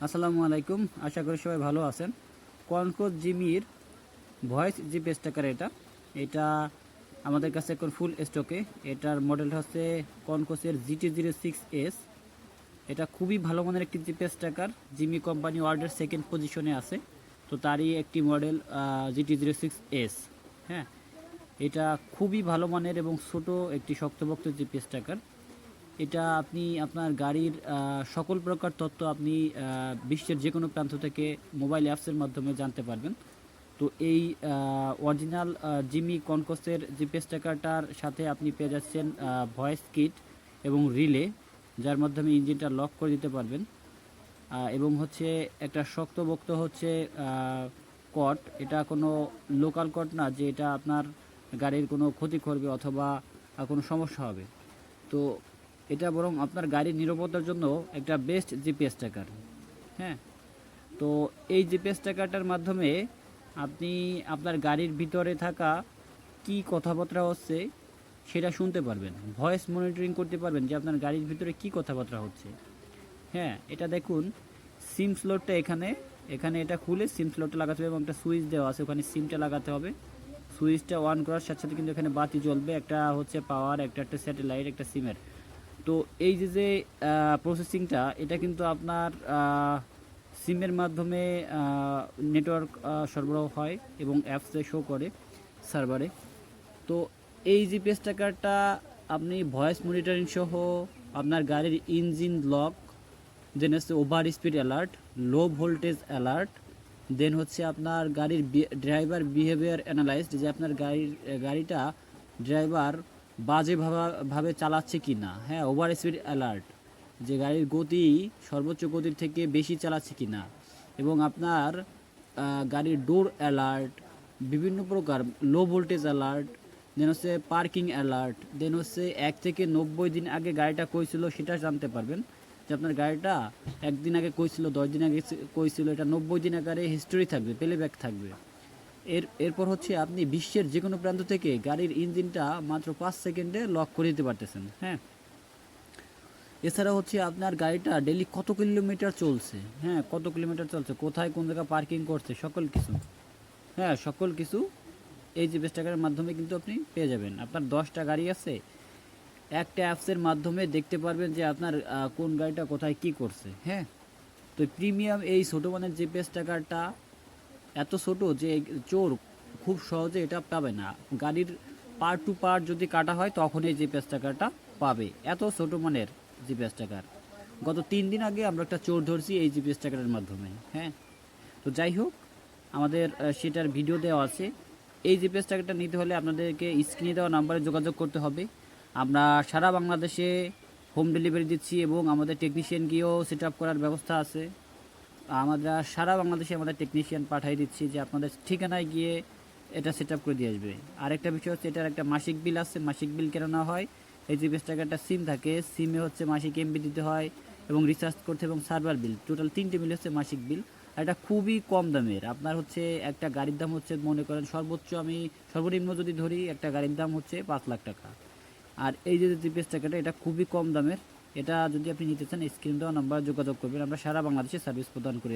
আসসালামু আলাইকুম, আশা করি সবাই ভালো আছেন। কনকো জিমির ভয়েস জিপিএস ট্র্যাকার এটা আমাদের কাছে এখন ফুল স্টকে। এটার মডেলটা হচ্ছে কনকোসের GT06S। এটা খুবই ভালো মানের একটি জিপিএস ট্র্যাকার। জিমি কোম্পানি ওয়ার্ল্ডের সেকেন্ড পজিশনে আছে, তো তারই একটি মডেল GT06S। হ্যাঁ, এটা খুবই ভালো মানের এবং ছোট একটি শক্তপোক্ত জিপিএস ট্র্যাকার। এটা আপনি আপনার গাড়ির সকল প্রকার তথ্য আপনি বিশ্বের যে কোনো প্রান্ত থেকে মোবাইল অ্যাপসের মাধ্যমে জানতে পারবেন। তো এই অরিজিনাল জিমি কনকোসের জিপিএস ট্র্যাকারটার সাথে আপনি পেয়ে যাচ্ছেন ভয়েস কিট এবং রিলে, যার মাধ্যমে ইঞ্জিনটা লক করে দিতে পারবেন। এবং হচ্ছে একটা শক্তপোক্ত হচ্ছে কট। এটা কোনো লোকাল কট না যে এটা আপনার গাড়ির কোনো ক্ষতি করবে অথবা কোনো সমস্যা হবে। তো এটা বরং আপনার গাড়ির নিরাপত্তার জন্য একটা বেস্ট জিপিএস ট্র্যাকার। হ্যাঁ, তো এই জিপিএস ট্র্যাকারটার মাধ্যমে আপনি আপনার গাড়ির ভিতরে থাকা কি কথাবার্তা হচ্ছে সেটা শুনতে পারবেন, ভয়েস মনিটরিং করতে পারবেন যে আপনার গাড়ির ভিতরে কি কথাবার্তা হচ্ছে। হ্যাঁ, এটা দেখুন, সিম স্লটটা এখানে এখানে এটা খুলে সিম স্লটটা লাগাতে হবে এবং একটা সুইচ দেওয়া আছে, ওখানে সিমটা লাগাতে হবে। সুইচটা অন করার সাথে সাথে কিন্তু এখানে বাতি জ্বলবে, একটা হচ্ছে পাওয়ার, একটা স্যাটেলাইট, একটা সিমের। তো এই যে প্রসেসিংটা, এটা কিন্তু আপনার সিমের মাধ্যমে নেটওয়ার্ক সরবরাহ হয় এবং অ্যাপসে শো করে সার্ভারে। তো এই জিপিএস ট্র্যাকারটা আপনি ভয়েস মনিটরিং সহ আপনার গাড়ির ইঞ্জিন লক, দেন হচ্ছে over speed alert, low voltage alert, then হচ্ছে আপনার গাড়ির ড্রাইভার বিহেভিয়ার অ্যানালাইজড, যে আপনার গাড়িটা ড্রাইভার বাজেভাবে চালাচ্ছে কি না। হ্যাঁ, ওভার স্পিড অ্যালার্ট, যে গাড়ির গতি সর্বোচ্চ গতির থেকে বেশি চালাচ্ছে কি না। এবং আপনার গাড়ির ডোর অ্যালার্ট, বিভিন্ন প্রকার লো ভোল্টেজ অ্যালার্ট, দেন হচ্ছে পার্কিং অ্যালার্ট, দেন হচ্ছে 1 থেকে 90 দিন আগে গাড়িটা কই ছিল সেটা জানতে পারবেন, যে আপনার গাড়িটা 1 দিন আগে কই ছিল, 10 দিন আগে কই ছিল, এটা 90 দিন আগে হিস্টোরি থাকবে, প্লেব্যাক থাকবে। এরপর হচ্ছে আপনি বিশ্বের যে কোনো প্রান্ত থেকে গাড়ির ইঞ্জিনটা মাত্র 5 সেকেন্ডে লক করে দিতে পারতেছেন। হ্যাঁ, এছাড়া হচ্ছে আপনার গাড়িটা ডেলি কত কিলোমিটার চলছে, হ্যাঁ কত কিলোমিটার চলছে, কোথায় কোন জায়গায় পার্কিং করছে, সকল কিছু। হ্যাঁ, সকল কিছু এই জিপিএস ট্র্যাকারের মাধ্যমে কিন্তু আপনি পেয়ে যাবেন। আপনার 10টা গাড়ি আছে, একটা অ্যাপসের মাধ্যমে দেখতে পারবেন যে আপনার কোন গাড়িটা কোথায় কি করছে। হ্যাঁ, তো প্রিমিয়াম এই ছোটো মানের জিপিএস ট্র্যাকারটা এত ছোট যে চোর খুব সহজে এটা পাবে না। গাড়ির পার্ট টু পার্ট যদি কাটা হয় তখন এই জিপিএস ট্র্যাকারটা পাবে, এত ছোট মানের জিপিএস ট্র্যাকার। গত 3 দিন আগে আমরা একটা চোর ধরছি এই জিপিএস ট্র্যাকারের মাধ্যমে। হ্যাঁ, তো যাই হোক, আমাদের সেটার ভিডিও দেওয়া আছে। এই জিপিএস ট্র্যাকারটা নিতে হলে আপনাদেরকে স্ক্রিনে দেওয়া নাম্বারে যোগাযোগ করতে হবে। আমরা সারা বাংলাদেশে হোম ডেলিভারি দিচ্ছি এবং আমাদের টেকনিশিয়ান গিয়েও সেট আপ করার ব্যবস্থা আছে। আমরা সারা বাংলাদেশে আমাদের টেকনিশিয়ান পাঠিয়ে দিচ্ছি, যে আপনাদের ঠিকানায় গিয়ে এটা সেট আপ করে দিয়ে আসবে। আরেকটা বিষয় হচ্ছে, এটার একটা মাসিক বিল আছে। মাসিক বিল কেন না হয়, এই জিপিএস ট্র্যাকারটা সিম থাকে, সিমে হচ্ছে মাসিক এমবি দিতে হয় এবং রিচার্জ করতে, এবং সার্ভার বিল, টোটাল 3টে মিল হচ্ছে মাসিক বিল। আর এটা খুবই কম দামের। আপনার হচ্ছে একটা গাড়ির দাম হচ্ছে, মনে করেন সর্বোচ্চ আমি সর্বনিম্ন যদি ধরি, একটা গাড়ির দাম হচ্ছে 5 লাখ টাকা। আর এই যে জিপিএস ট্র্যাকারটা, এটা খুবই কম দামের। এটা যদি আপনি নিতে চান, স্ক্রিন দেওয়া নাম্বার যোগাযোগ করবেন। আমরা সারা বাংলাদেশে সার্ভিস প্রদান করি।